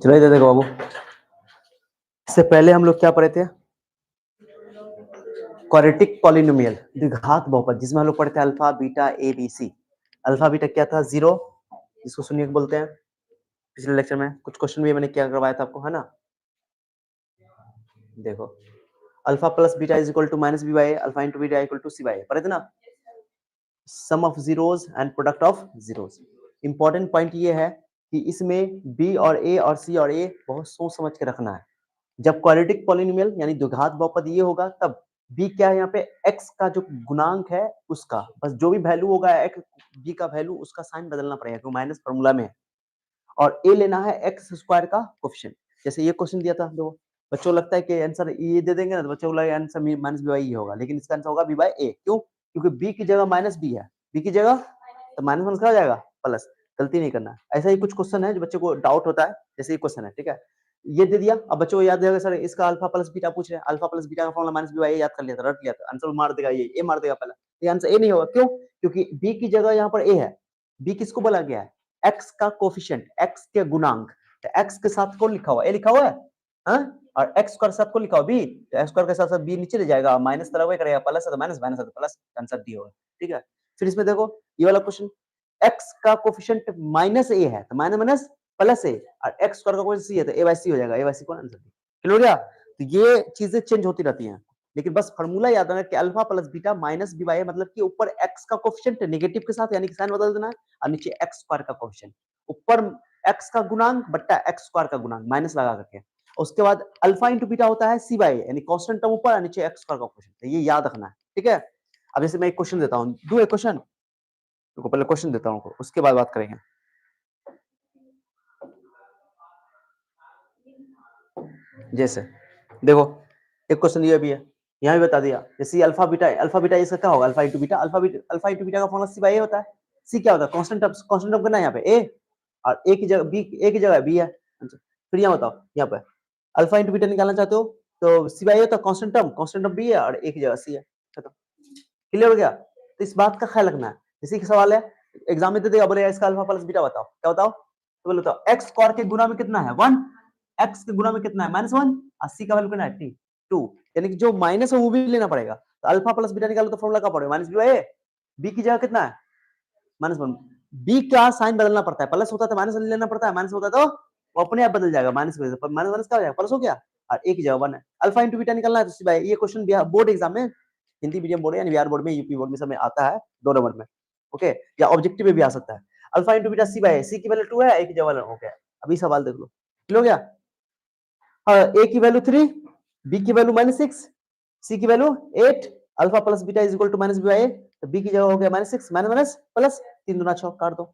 चलो इधर देखो बाबू, इससे पहले हम लोग क्या पढ़े थे? क्वाड्रेटिक पॉलिनोमियल, द्विघात बहुपद, जिसमें हम लोग पढ़े थे alpha beta A B C. Alpha beta क्या था? 0, जिसको शून्य बोलते हैं। पिछले लेक्चर में कुछ क्वेश्चन भी मैंने क्या करवाया था आपको, है ना? देखो, alpha plus beta is equal to minus B by A, alpha into beta equal to C by A, पढ़े थे ना? Sum of zeros and product of zeros. Important point ये है कि इसमें बी और ए और सी और ए बहुत सोच समझ के रखना है। जब क्वाड्रेटिक पॉलिनोमियल यानी द्विघात बहुपद ये होगा, तब b क्या है? यहाँ पे x का जो गुणांक है उसका, बस जो भी वैल्यू होगा x b का वैल्यू, उसका साइन बदलना पड़ेगा क्योंकि माइनस फार्मूला में है। और a लेना है x स्क्वायर का कोफिशिएंट। जैसे ये क्वेश्चन दिया था, देखो बच्चों लगता है कि आंसर ये दे देंगे ना, तो बच्चों को लगेगा आंसर माइनस बी बाई ए होगा, लेकिन इसका आंसर होगा बी बाई ए। क्यों? क्योंकि b की जगह माइनस बी है, b की जगह तो माइनस वन हो जाएगा प्लस। गलती नहीं करना। ऐसा ही कुछ क्वेश्चन है जो बच्चों को डाउट होता है, जैसे ये क्वेश्चन है, ठीक है? ये दे दिया, अब बच्चों को याद रहेगा सर इसका अल्फा प्लस बीटा पूछ रहे हैं, अल्फा प्लस बीटा का फॉर्मूला माइनस बी बाई ए याद कर लिया था, रट लिया था, आंसर मार देगा ये, ए मार देगा पहला। ये आंसर ए नहीं होगा। क्यों? क्योंकि बी की जगह यहाँ पर ए है। बी किसको बोला गया है? एक्स का कोफिशिएंट, एक्स के गुणांक। तो एक्स के साथ कौन लिखा हुआ? ए लिखा हुआ है, हाँ? और एक्स स्क्वायर के साथ कौन लिखा हुआ? बी। तो एक्स स्क्वायर के साथ साथ बी नीचे ले जाएगा, माइनस तरह करेगा, प्लस है तो माइनस, माइनस है तो प्लस, आंसर डी होगा। ठीक है, फिर इसमें देखो ये वाला क्वेश्चन, एक्स का कोफिशिएंट माइनस ए है, तो माइनस माइनस प्लस ए, और एक्स स्क्वायर का कोफिशिएंट सी है, तो ए बाई सी हो जाएगा, ए बाई सी कौन? Answer D. क्लियर हो गया? तो ये चीजें चेंज होती रहती हैं, लेकिन बस फार्मूला याद रखना कि alpha plus beta minus B by A, मतलब कि ऊपर एक्स का कोफिशिएंट नेगेटिव के साथ यानी कि साइन बदल देना है, और नीचे एक्स स्क्वायर का कोफिशिएंट, ऊपर एक्स का गुणांक बट्टा एक्स स्क्वायर का गुणांक माइनस लगा करके। उसके बाद अल्फा इंटू बीटा होता है सी बाई ए, यानी कांस्टेंट टर्म ऊपर और नीचे एक्स स्क्वायर का कोफिशिएंट। ये याद रखना है, ठीक है? अब जैसे मैं एक क्वेश्चन देता हूं, दो एक क्वेश्चन, तो पहले क्वेश्चन देता हूं, उसके बाद बात करेंगे। जैसे देखो, एक क्वेश्चन ये भी है, यहाँ भी बता दिया, जैसे अल्फा बीटा इसका क्या होगा? Alpha into beta, alpha into beta का फॉर्मूला सी बाई ए होता है। सी क्या होता है? कांस्टेंट टर्म करना है यहाँ पे ए, और ए की जगह बी, ए की जगह बी है। फिर यहाँ बताओ, यहाँ पे अल्फा इंटू बीटा निकालना चाहते हो तो सी बाई ए होता है कांस्टेंट टर्म बी है और ए की जगह सी है। खत्म। क्लियर हो गया? तो इस बात का ख्याल रखना है। जैसे कि सवाल है, एग्जाम में दे देगा, बोलेगा इसका अल्फा प्लस बीटा बताओ, क्या बताओ? तो बोलो तो एक्स स्क्वायर के गुना में कितना है? 1, एक्स के गुना में कितना है? -1, और सी का वैल्यू कितना है? 2, यानी कि जो माइनस है वो भी लेना पड़ेगा। तो अल्फा प्लस बीटा निकालो तो फॉर्मूला क्या पड़ेगा? Minus B by a. B की जगह कितना है? -1। बी का साइन बदलना पड़ता है, प्लस होता है तो माइनस लेना पड़ता है, माइनस होता है तो वो अपने आप बदल जाएगा, माइनस माइनस क्या हो जाएगा? प्लस हो गया, और ए की जगह 1 है। अल्फा इंटू बीटा निकालना है तो सी बाई, ये क्वेश्चन बोर्ड एग्जाम में, हिंदी मीडियम बोर्ड यानी बिहार बोर्ड में, यूपी बोर्ड में सब में आता है 2 नंबर में, ओके? या ऑब्जेक्टिव में भी आ सकता है। Alpha into beta C by, C की वैल्यू 2 है, ए की जगह हो गया। अभी सवाल देख लो, क्लियर हो गया? ए की वैल्यू 3, बी की वैल्यू -6, सी की value 8, alpha plus beta is equal to minus B by A, तो बी की जगह हो गया -6, माइनस माइनस प्लस, 3 दूना 6, काट दो।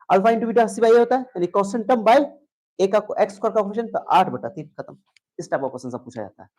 Alpha into beta C by A होता है, यानी कांस्टेंट टर्म बाय ए का एक्स स्क्वायर का कोएफिशिएंट, तो 8/3, खत्म। इस टाइप का क्वेश्चन सब पूछा जाता है।